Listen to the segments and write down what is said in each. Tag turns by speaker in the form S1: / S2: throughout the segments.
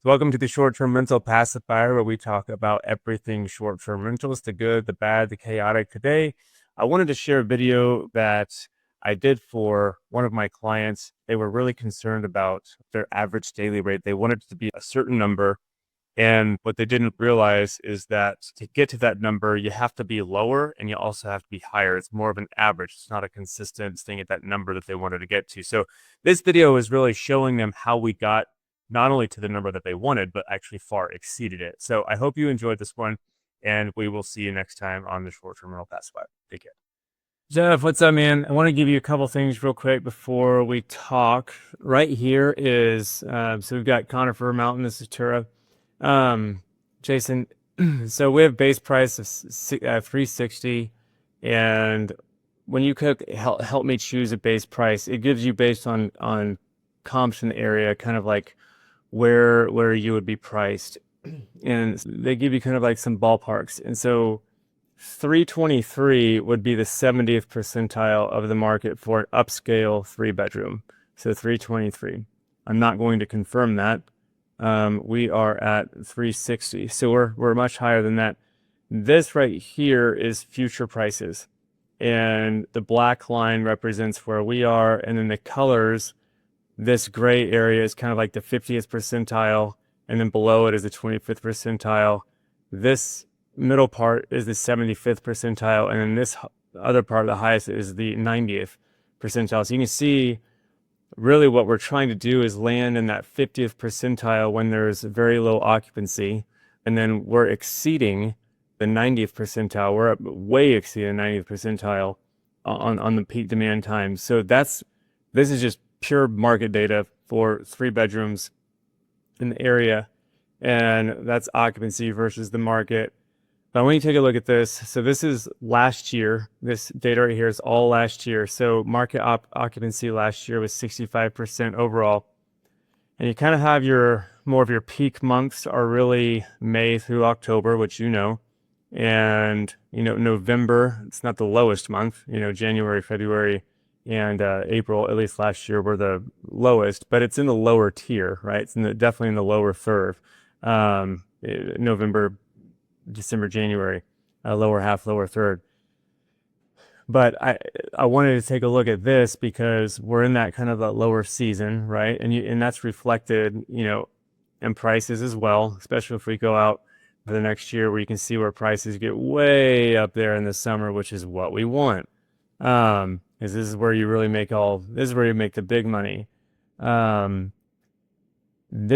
S1: Welcome to the short-term rental pacifier, where we talk about everything short-term rentals, the good, the bad, the chaotic. Today, I wanted to share a video that I did for one of my clients. They were really concerned about their average daily rate. They wanted it to be a certain number. And what they didn't realize is that to get to that number, you have to be lower and you also have to be higher. It's more of an average. It's not a consistent thing at that number that they wanted to get to. So this video is really showing them how we got not only to the number that they wanted, but actually far exceeded it. So I hope you enjoyed this one, and we will see you next time on the short-term rental pacifier. Take care. Jeff, what's up, man? I want to give you a couple things real quick before we talk. Right here is, so we've got Conifer Mountain, this is Tura. Jason, so we have base price of 360, and when you help me choose a base price, it gives you based on comps in the area, kind of like where you would be priced, and they give you kind of like some ballparks. And so 323 would be the 70th percentile of the market for an upscale 3-bedroom. So 323. I'm not going to confirm that. We are at 360. So we're much higher than that. This right here is future prices. And the black line represents where we are. And then the colors, this gray area is kind of like the 50th percentile. And then below it is the 25th percentile. This middle part is the 75th percentile. And then this other part, the highest, is the 90th percentile. So you can see really what we're trying to do is land in that 50th percentile when there's very low occupancy. And then we're exceeding the 90th percentile. We're way exceeding the 90th percentile on the peak demand times. So this is just pure market data for 3-bedrooms in the area. And that's occupancy versus the market. But when you take a look at this, so this is last year. This data right here is all last year. So market occupancy last year was 65% overall. And you kind of have more of your peak months are really May through October, which you know. And, November, it's not the lowest month. January, February, and April, at least last year, were the lowest. But it's in the lower tier, right? It's definitely in the lower third. November, December, January, lower half, lower third. But I wanted to take a look at this because we're in that kind of a lower season, right? And that's reflected, in prices as well, especially if we go out for the next year, where you can see where prices get way up there in the summer, which is what we want. This is where you really this is where you make the big money. This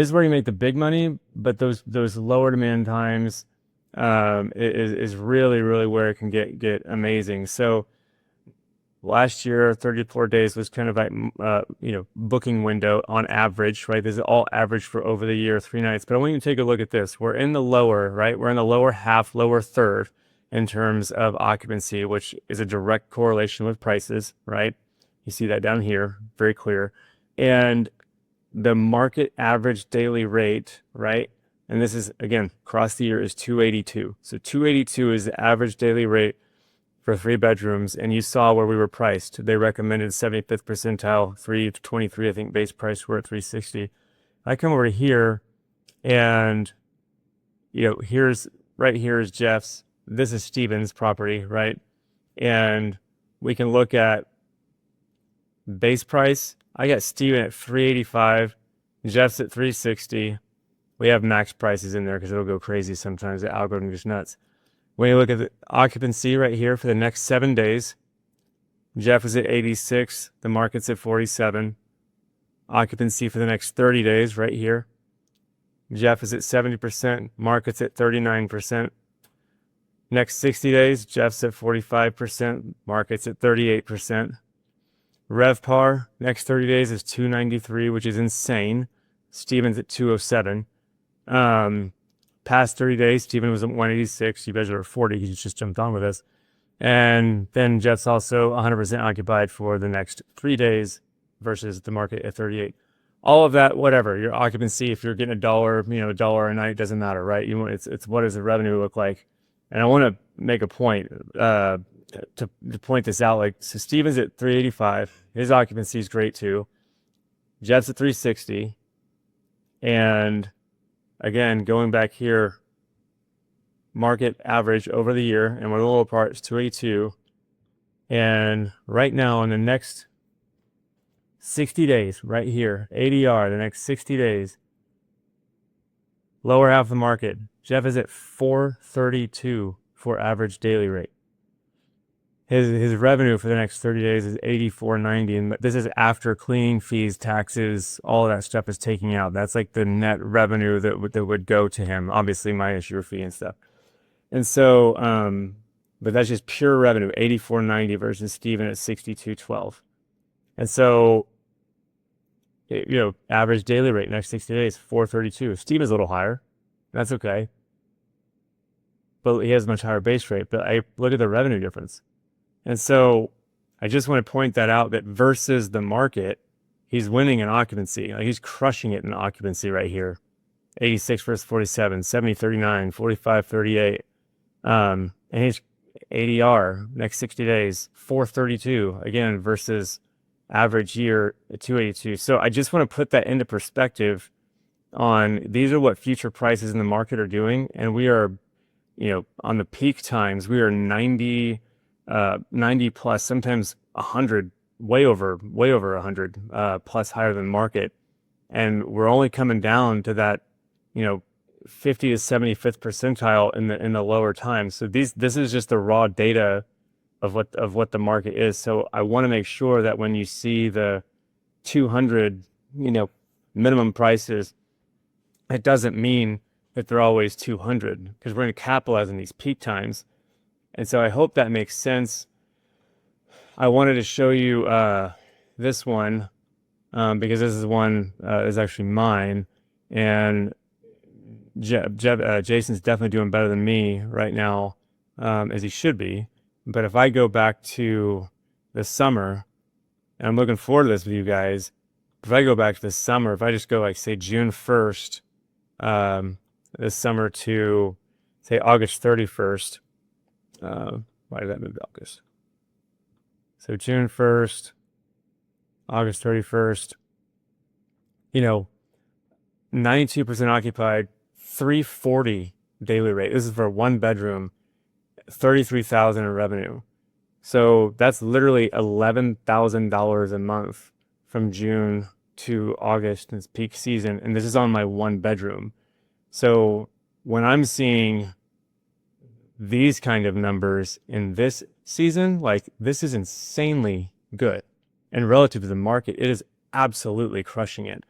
S1: is where you make the big money, but those lower demand times, is really, really where it can get amazing. So last year, 34 days was kind of like, booking window on average, right? This is all average for over the year, 3 nights. But I want you to take a look at this. We're in the lower, right? We're in the lower half, lower third in terms of occupancy, which is a direct correlation with prices, right? You see that down here, very clear. And the market average daily rate, right? And this is, again, across the year, is 282. So 282 is the average daily rate for 3-bedrooms. And you saw where we were priced. They recommended 75th percentile, 323, I think base price, we're at 360. I come over here and, right here is Jeff's. This is Steven's property, right? And we can look at base price. I got Steven at 385, Jeff's at 360. We have max prices in there because it'll go crazy sometimes. The algorithm is nuts. When you look at the occupancy right here for the next 7 days, Jeff is at 86. The market's at 47. Occupancy for the next 30 days right here. Jeff is at 70%. Market's at 39%. Next 60 days, Jeff's at 45%. Market's at 38%. RevPAR, next 30 days is 293, which is insane. Steven's at 207. Past 30 days, Steven was at 186. You guys are at 40. He just jumped on with us. And then Jeff's also 100% occupied for the next 3 days versus the market at 38. All of that, whatever, your occupancy, if you're getting $1, a night, doesn't matter, right? It's what does the revenue look like? And I want to make a point, to point this out. Like, so Steven's at 385. His occupancy is great too. Jeff's at 360. And again, going back here, market average over the year, and we're a little apart, it's 282. And right now in the next 60 days, right here, ADR, the next 60 days, lower half of the market, Jeff is at 432 for average daily rate. His revenue for the next 30 days is 84.90, and this is after cleaning fees, taxes, all of that stuff is taking out. That's like the net revenue that would go to him. Obviously, my issuer fee and stuff. And so, but that's just pure revenue, 84.90 versus Steven at 62.12. And so, average daily rate next 60 days, 432. Steven's a little higher. That's okay. But he has a much higher base rate. But I look at the revenue difference. And so I just want to point that out, that versus the market, he's winning in occupancy. Like, he's crushing it in occupancy right here. 86 versus 47, 70, 39, 45, 38. And his ADR next 60 days, 432 again versus average year at 282. So I just want to put that into perspective on these are what future prices in the market are doing. And we are, on the peak times, we are 90 plus, sometimes 100, way over 100 plus higher than market. And we're only coming down to that, 50 to 75th percentile in the lower times. So this is just the raw data of what the market is. So I want to make sure that when you see the 200, minimum prices, it doesn't mean that they're always 200, because we're going to capitalize on these peak times. And so I hope that makes sense. I wanted to show you this one because this is one is actually mine, and Jason's definitely doing better than me right now, as he should be. But if I go back to the summer, and I'm looking forward to this with you guys, if I go back to the summer, if I just go like say June 1st, this summer to say August 31st, why did that move to August? So June 1st, August 31st, 92% occupied, 340 daily rate. This is for one bedroom, 33,000 in revenue. So that's literally $11,000 a month from June to August in its peak season. And this is on my one bedroom. So when I'm seeing these kind of numbers in this season, like, this is insanely good. And relative to the market, it is absolutely crushing it.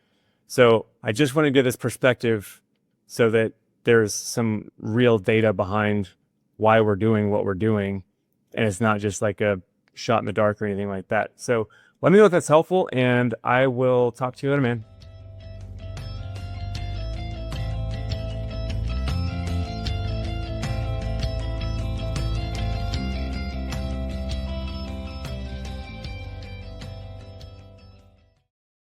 S1: So I just want to give this perspective so that there's some real data behind why we're doing what we're doing. And it's not just like a shot in the dark or anything like that. So let me know if that's helpful, and I will talk to you later, man.